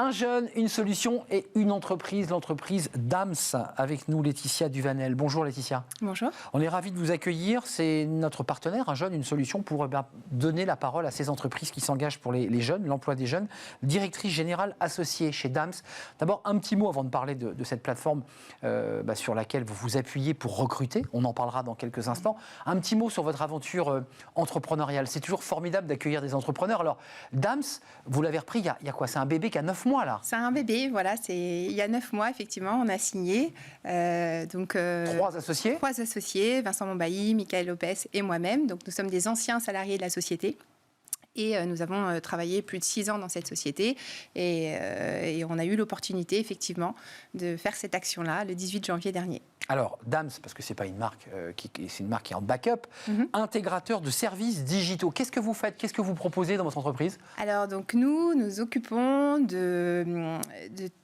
Un jeune, une solution et une entreprise, l'entreprise DAMS. Avec nous, Laetitia Duvanel. Bonjour Laetitia. Bonjour. On est ravis de vous accueillir. C'est notre partenaire, Un jeune, une solution, pour donner la parole à ces entreprises qui s'engagent pour les jeunes, l'emploi des jeunes. Directrice générale associée chez DAMS. D'abord, un petit mot avant de parler de cette plateforme sur laquelle vous vous appuyez pour recruter. On en parlera dans quelques instants. Un petit mot sur votre aventure entrepreneuriale. C'est toujours formidable d'accueillir des entrepreneurs. Alors, DAMS, vous l'avez repris il y a quoi? C'est un bébé qui a 9 mois là. C'est un bébé, voilà. Il y a 9 mois, effectivement, on a signé. 3 associés. 3 associés, Vincent Mombailly, Michael Lopez et moi-même. Donc, nous sommes des anciens salariés de la société. Et nous avons travaillé plus de 6 ans dans cette société et on a eu l'opportunité, effectivement, de faire cette action-là le 18 janvier dernier. Alors, DAMS, parce que ce n'est pas une marque, c'est une marque qui est en backup, intégrateur de services digitaux. Qu'est-ce que vous faites? Qu'est-ce que vous proposez dans votre entreprise? Alors, donc, nous occupons de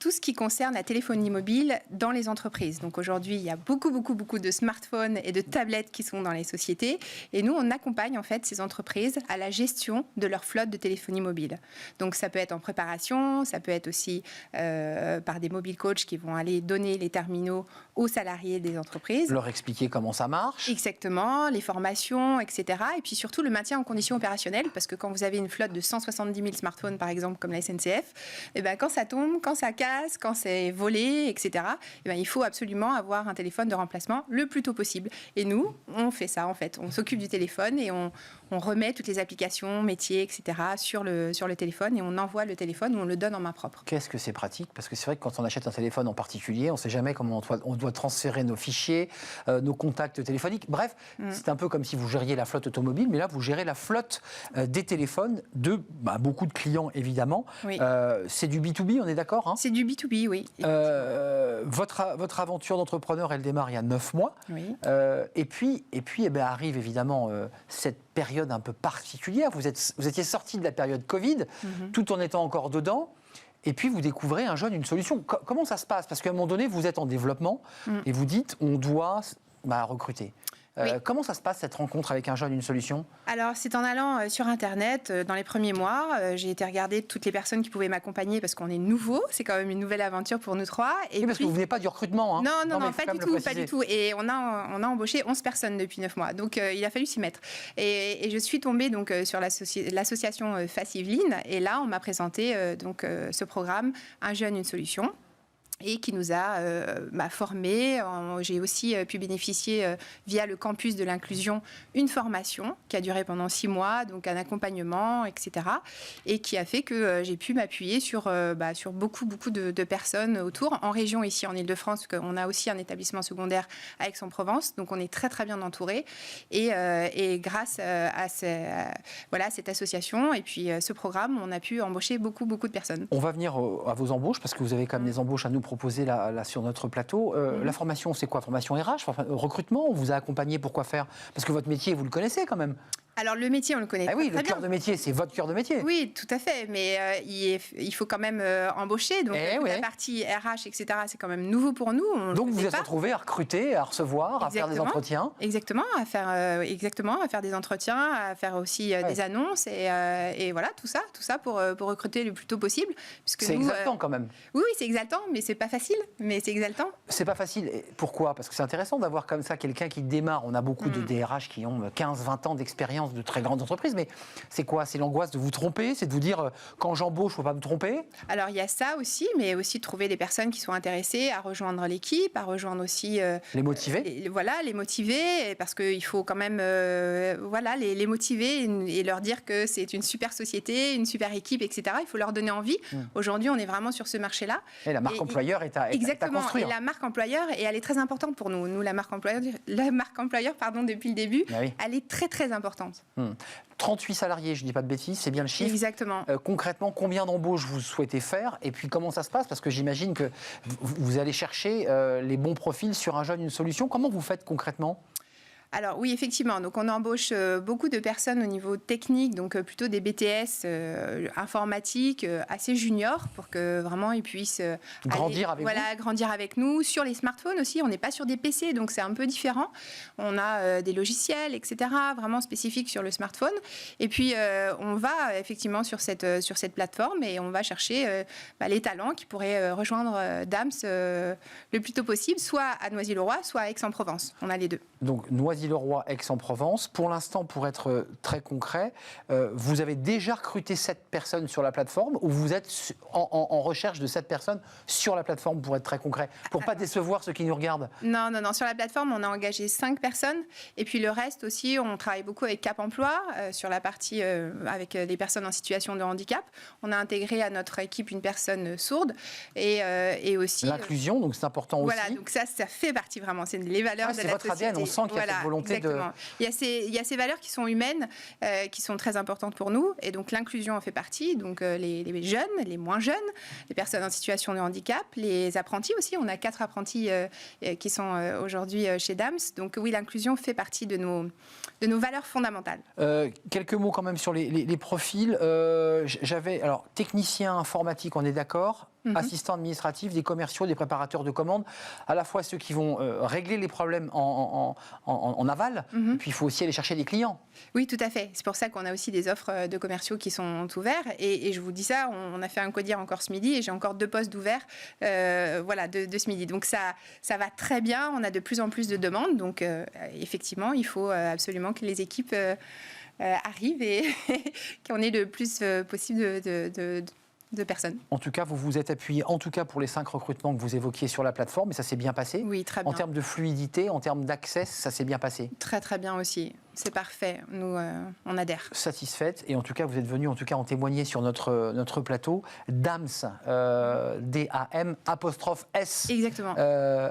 tout ce qui concerne la téléphonie mobile dans les entreprises. Donc, aujourd'hui, il y a beaucoup de smartphones et de tablettes qui sont dans les sociétés. Et nous, on accompagne, en fait, ces entreprises à la gestion de leur flotte de téléphonie mobile. Donc, ça peut être en préparation, ça peut être aussi par des mobile coachs qui vont aller donner les terminaux aux salariés des entreprises. Leur expliquer comment ça marche. Exactement, les formations, etc. Et puis surtout le maintien en condition opérationnelle, parce que quand vous avez une flotte de 170 000 smartphones, par exemple, comme la SNCF, et quand ça tombe, quand ça casse, quand c'est volé, etc., il faut absolument avoir un téléphone de remplacement le plus tôt possible. Et nous, on fait ça, en fait. On s'occupe du téléphone et on remet toutes les applications, métiers, etc. sur le téléphone et on envoie le téléphone ou on le donne en main propre. Qu'est-ce que c'est pratique? Parce que c'est vrai que quand on achète un téléphone en particulier, on ne sait jamais comment on doit transférer nos fichiers, nos contacts téléphoniques. Bref, c'est un peu comme si vous gériez la flotte automobile, mais là, vous gérez la flotte des téléphones de beaucoup de clients, évidemment. Oui. C'est du B2B, on est d'accord, hein? C'est du B2B, oui. Votre aventure d'entrepreneur, elle démarre il y a 9 mois. Oui. Et puis arrive évidemment cette période un peu particulière. Vous étiez sorti de la période Covid, tout en étant encore dedans. Et puis, vous découvrez Un jeune, une solution. Comment ça se passe? Parce qu'à un moment donné, vous êtes en développement et vous dites, on doit recruter. Oui. Comment ça se passe, cette rencontre avec Un jeune, une solution? Alors, c'est en allant sur Internet, dans les premiers mois. J'ai été regarder toutes les personnes qui pouvaient m'accompagner parce qu'on est nouveau. C'est quand même une nouvelle aventure pour nous 3. Et parce que vous ne venez pas du recrutement. Hein. Non, pas du tout. Et on a embauché 11 personnes depuis 9 mois. Donc, il a fallu s'y mettre. Et je suis tombée donc, sur l'association Face Yveline. Et là, on m'a présenté ce programme Un jeune, une solution. Et qui nous a formés. J'ai aussi pu bénéficier, via le campus de l'inclusion, une formation qui a duré pendant 6 mois, donc un accompagnement, etc. Et qui a fait que j'ai pu m'appuyer sur beaucoup de personnes autour. En région, ici en Ile-de-France, on a aussi un établissement secondaire à Aix-en-Provence, donc on est très très bien entourés. Et grâce à cette association et puis ce programme, on a pu embaucher beaucoup de personnes. On va venir à vos embauches, parce que vous avez quand même des embauches à nous proposer là sur notre plateau. La formation, c'est quoi? Formation RH, recrutement? On vous a accompagné pour quoi faire? Parce que votre métier, vous le connaissez quand même. Alors, le métier, on le connaît très bien. Le cœur de métier, c'est votre cœur de métier. Oui, tout à fait. Mais il faut quand même embaucher. Donc, la partie RH, etc., c'est quand même nouveau pour nous. Donc, vous êtes retrouvés à recruter, à recevoir, à faire des entretiens. Exactement, à faire des entretiens, à faire aussi des annonces. Et voilà, tout ça pour recruter le plus tôt possible. C'est exaltant quand même. Oui, c'est exaltant, mais c'est pas facile. Mais c'est exaltant. C'est pas facile. Et pourquoi? Parce que c'est intéressant d'avoir comme ça quelqu'un qui démarre. On a beaucoup de DRH qui ont 15-20 ans d'expérience de très grandes entreprises, mais c'est quoi? C'est l'angoisse de vous tromper? C'est de vous dire, quand j'embauche, il ne faut pas me tromper? Alors, il y a ça aussi, mais aussi de trouver des personnes qui sont intéressées à rejoindre l'équipe, à rejoindre aussi... les motiver? Les motiver, parce qu'il faut quand même les motiver et leur dire que c'est une super société, une super équipe, etc. Il faut leur donner envie. Aujourd'hui, on est vraiment sur ce marché-là. Et la marque employeur est à construire. Et la marque employeur, et elle est très importante pour nous. Nous, la marque employeur, depuis le début, elle est très, très importante. 38 salariés, je ne dis pas de bêtises, c'est bien le chiffre. Exactement. Concrètement, combien d'embauches vous souhaitez faire? Et puis, comment ça se passe? Parce que j'imagine que vous allez chercher les bons profils sur Un jeune, une solution. Comment vous faites concrètement? Alors oui, effectivement. Donc on embauche beaucoup de personnes au niveau technique, donc plutôt des BTS informatique assez juniors pour que vraiment ils puissent grandir avec nous. Sur les smartphones aussi, on n'est pas sur des PC, donc c'est un peu différent. On a des logiciels, etc., vraiment spécifiques sur le smartphone. Et puis on va effectivement sur cette plateforme et on va chercher les talents qui pourraient rejoindre DAMS le plus tôt possible, soit à Noisy-le-Roi, soit à Aix-en-Provence. On a les deux. Donc Noisy-le-Roi, Aix-en-Provence. Pour l'instant, pour être très concret, vous avez déjà recruté 7 personnes sur la plateforme ou vous êtes en recherche de 7 personnes sur la plateforme, pour être très concret, pour ne pas décevoir ceux qui nous regardent? Non. Sur la plateforme, on a engagé 5 personnes. Et puis le reste aussi, on travaille beaucoup avec Cap Emploi sur la partie avec les personnes en situation de handicap. On a intégré à notre équipe une personne sourde et aussi... L'inclusion, donc c'est important aussi. Voilà, donc ça fait partie vraiment, c'est les valeurs de la société. C'est votre ADN, on sent qu'il y a cette volonté exactement. Il y a ces valeurs qui sont humaines, qui sont très importantes pour nous. Et donc l'inclusion en fait partie. Donc les jeunes, les moins jeunes, les personnes en situation de handicap, les apprentis aussi. On a 4 apprentis qui sont aujourd'hui chez DAMS. Donc oui, l'inclusion fait partie de nos valeurs fondamentales. Quelques mots quand même sur les profils. Alors, technicien informatique, on est d'accord. Assistants administratifs, des commerciaux, des préparateurs de commandes, à la fois ceux qui vont régler les problèmes en aval, et puis il faut aussi aller chercher des clients. Oui, tout à fait. C'est pour ça qu'on a aussi des offres de commerciaux qui sont ouvertes. Et je vous dis ça, on a fait un codir encore ce midi et j'ai encore 2 postes ouverts de ce midi. Donc ça va très bien, on a de plus en plus de demandes. Donc effectivement, il faut absolument que les équipes arrivent et qu'on ait le plus possible de personnes. En tout cas, vous vous êtes appuyé, en tout cas pour les 5 recrutements que vous évoquiez sur la plateforme, et ça s'est bien passé. Oui, très bien. En termes de fluidité, en termes d'accès, ça s'est bien passé. Très très bien aussi. C'est parfait. Nous, on adhère. Satisfaite. Et en tout cas, vous êtes venu en témoigner sur notre plateau. DAMS, D-A-M, apostrophe S. Exactement.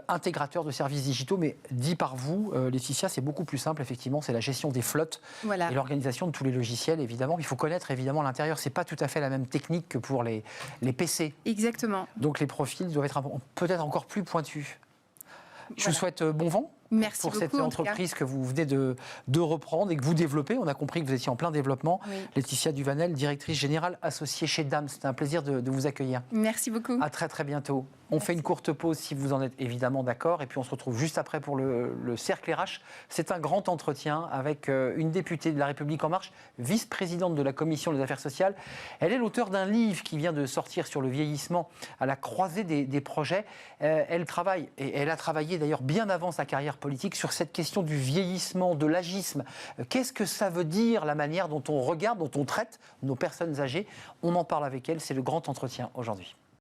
Intégrateur de services digitaux. Mais dit par vous, Laetitia, c'est beaucoup plus simple, effectivement. C'est la gestion des flottes et l'organisation de tous les logiciels, évidemment. Il faut connaître, évidemment, l'intérieur. Ce n'est pas tout à fait la même technique que pour les PC. Exactement. Donc, les profils doivent être peut-être encore plus pointus. Je vous souhaite bon vent. Merci pour beaucoup, cette entreprise que vous venez de reprendre et que vous développez. On a compris que vous étiez en plein développement. Oui. Laetitia Duvanel, directrice générale associée chez DAMS. C'était un plaisir de vous accueillir. Merci beaucoup. À très très bientôt. On fait une courte pause si vous en êtes évidemment d'accord. Et puis on se retrouve juste après pour le Cercle RH. C'est un grand entretien avec une députée de La République En Marche, vice-présidente de la Commission des Affaires sociales. Elle est l'auteure d'un livre qui vient de sortir sur le vieillissement à la croisée des projets. Elle travaille, et elle a travaillé d'ailleurs bien avant sa carrière politique, sur cette question du vieillissement, de l'agisme. Qu'est-ce que ça veut dire, la manière dont on regarde, dont on traite nos personnes âgées? On en parle avec elle, c'est le grand entretien aujourd'hui.